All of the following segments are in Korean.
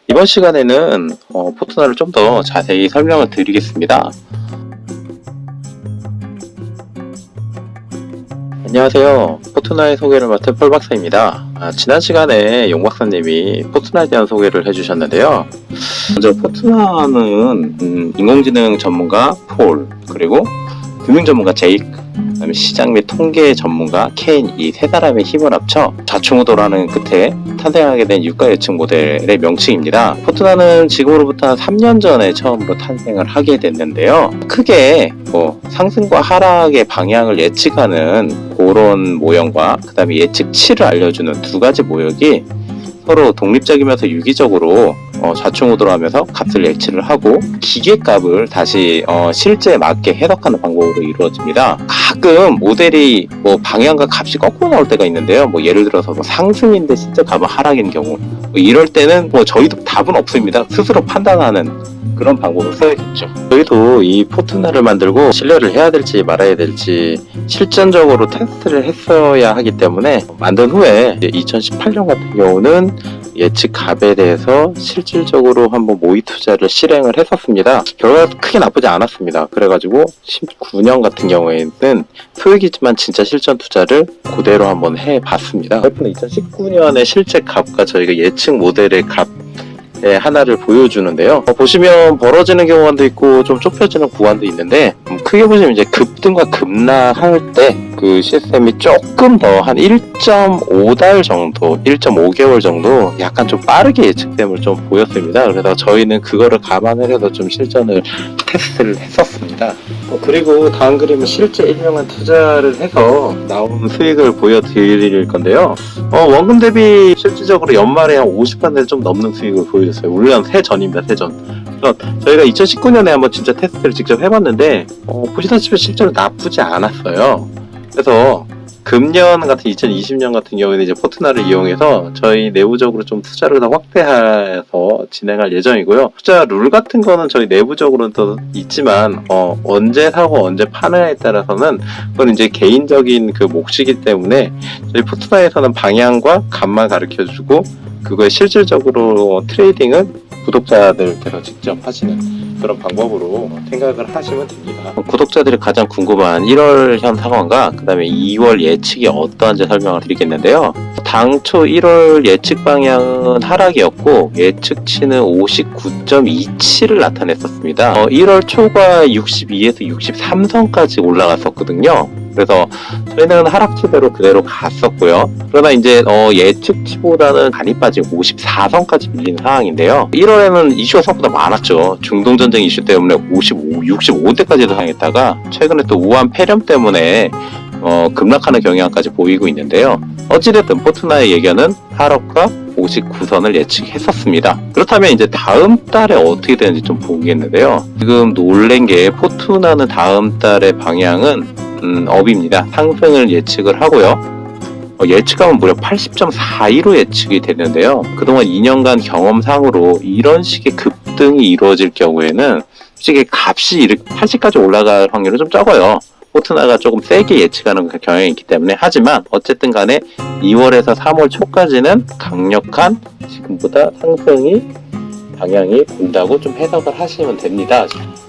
이번 시간에는 포트나를 좀 더 자세히 설명을 드리겠습니다. 안녕하세요. 포트나의 소개를 맡은 폴 박사입니다. 지난 시간에 용 박사님이 포트나에 대한 소개를 해주셨는데요. 먼저 포트나는 인공지능 전문가 폴, 그리고 금융 전문가 제이크, 그다음에 시장 및 통계 전문가 케인, 이 세 사람의 힘을 합쳐 좌충우돌하는 끝에 탄생하게 된 유가 예측 모델의 명칭입니다. 포트나는 지금으로부터 한 3년 전에 처음으로 탄생을 하게 됐는데요. 크게 상승과 하락의 방향을 예측하는 그런 모형과 그 다음에 예측치를 알려주는 두 가지 모형이 서로 독립적이면서 유기적으로 좌충우돌하면서 값을 예측을 하고 기계값을 다시 실제에 맞게 해석하는 방법으로 이루어집니다. 가끔 모델이 방향과 값이 거꾸로 나올 때가 있는데요. 예를 들어서 상승인데 실제 값은 하락인 경우, 이럴 때는 저희도 답은 없습니다. 스스로 판단하는 그런 방법을 써야겠죠. 저희도 이 포트나를 만들고 신뢰를 해야 될지 말아야 될지 실전적으로 테스트를 했어야 하기 때문에 만든 후에 2018년 같은 경우는 예측 값에 대해서 실질적으로 한번 모의 투자를 실행을 했었습니다. 결과가 크게 나쁘지 않았습니다. 그래가지고 19년 같은 경우에는 소액이지만 진짜 실전 투자를 그대로 한번 해봤습니다. 2019년의 실제 값과 저희가 예측 모델의 값 하나를 보여주는데요. 보시면 벌어지는 경우도 있고 좀 좁혀지는 구간도 있는데, 크게 보시면 이제 급등과 급락할 때 그 시스템이 조금 더 한 1.5달 정도, 1.5개월 정도 약간 좀 빠르게 예측됨을 좀 보였습니다. 그래서 저희는 그거를 감안을 해서 좀 실전을 테스트를 했었습니다. 그리고 다음 그림은 실제 일명한 투자를 해서 나온 수익을 보여드릴 건데요. 원금 대비 실질적으로 연말에 한 50% 좀 넘는 수익을 보여줬어요. 물론 세전입니다, 세전. 그래서 저희가 2019년에 한번 진짜 테스트를 직접 해봤는데 보시다시피 실제로 나쁘지 않았어요. 그래서 금년 같은 2020년 같은 경우에는 이제 포트나를 이용해서 저희 내부적으로 좀 투자를 더 확대해서 진행할 예정이고요. 투자 룰 같은 거는 저희 내부적으로는 또 있지만 언제 사고 언제 파느냐에 따라서는 그건 이제 개인적인 그 몫이기 때문에 저희 포트나에서는 방향과 값만 가르쳐주고 그거에 실질적으로 트레이딩은 구독자들께서 직접 하시는 그런 방법으로 생각을 하시면 됩니다. 구독자들이 가장 궁금한 1월 현 상황과 그 다음에 2월 예측이 어떠한지 설명을 드리겠는데요. 당초 1월 예측 방향은 하락이었고 예측치는 59.27을 나타냈었습니다. 1월 초과 62에서 63선까지 올라갔었거든요. 그래서 저희는 하락치대로 그대로 갔었고요. 그러나 이제 예측치보다는 많이 빠지고 54선까지 밀린 상황인데요. 1월에는 이슈가 생각보다 많았죠. 중동전쟁 이슈 때문에 65대까지도 상했다가 최근에 또 우한 폐렴 때문에 급락하는 경향까지 보이고 있는데요. 어찌됐든 포트나의 예견은 하락과 59선을 예측했었습니다. 그렇다면 이제 다음 달에 어떻게 되는지 좀 보겠는데요. 지금 놀란 게 포트나는 다음 달의 방향은 업입니다. 상승을 예측을 하고요. 예측하면 무려 80.42로 예측이 됐는데요. 그동안 2년간 경험상으로 이런 식의 급등이 이루어질 경우에는 솔직히 값이 80까지 올라갈 확률은 좀 적어요. 포트나가 조금 세게 예측하는 경향이 있기 때문에. 하지만 어쨌든 간에 2월에서 3월 초까지는 강력한 지금보다 상승이 방향이 본다고 좀 해석을 하시면 됩니다.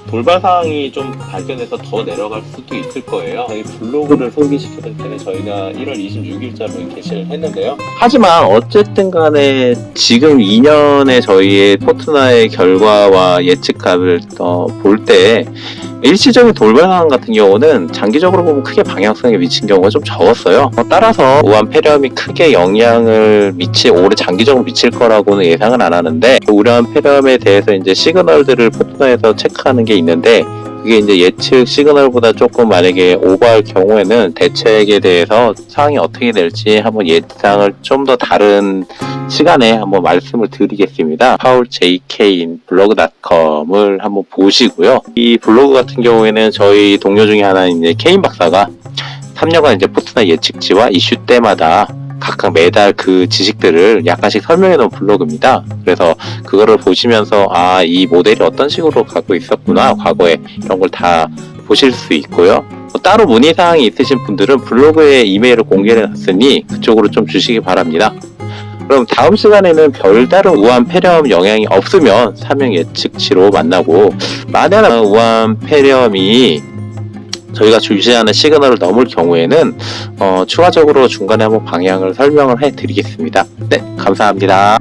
돌발 사항이 좀 발견해서 더 내려갈 수도 있을 거예요. 저희 블로그를 소개시켜드릴 때는 저희가 1월 26일자로 게시를 했는데요. 하지만 어쨌든 간에 지금 2년의 저희의 포트나의 결과와 예측값을 볼 때 일시적인 돌발 상황 같은 경우는 장기적으로 보면 크게 방향성에 미친 경우가 좀 적었어요. 따라서 우한 폐렴이 크게 영향을 올해 장기적으로 미칠 거라고는 예상은 안 하는데, 우한 폐렴에 대해서 이제 시그널들을 포트나에서 체크하는 게 있는데, 그게 이제 예측 시그널보다 조금 만약에 오버할 경우에는 대책에 대해서 상황이 어떻게 될지 한번 예상을 좀 더 다른 시간에 한번 말씀을 드리겠습니다. 파울 JK 블로그.com을 한번 보시고요. 이 블로그 같은 경우에는 저희 동료 중에 하나인 이제 케인 박사가 3년간 이제 포트나 예측치와 이슈 때마다 각각 매달 그 지식들을 약간씩 설명해 놓은 블로그입니다. 그래서 그거를 보시면서 이 모델이 어떤 식으로 가고 있었구나, 과거에, 이런 걸 다 보실 수 있고요. 따로 문의사항이 있으신 분들은 블로그에 이메일을 공개해 놨으니 그쪽으로 좀 주시기 바랍니다. 그럼 다음 시간에는 별다른 우한 폐렴 영향이 없으면 사명 예측치로 만나고, 만약 우한 폐렴이 저희가 주시하는 시그널을 넘을 경우에는 추가적으로 중간에 한번 방향을 설명을 해드리겠습니다. 네, 감사합니다.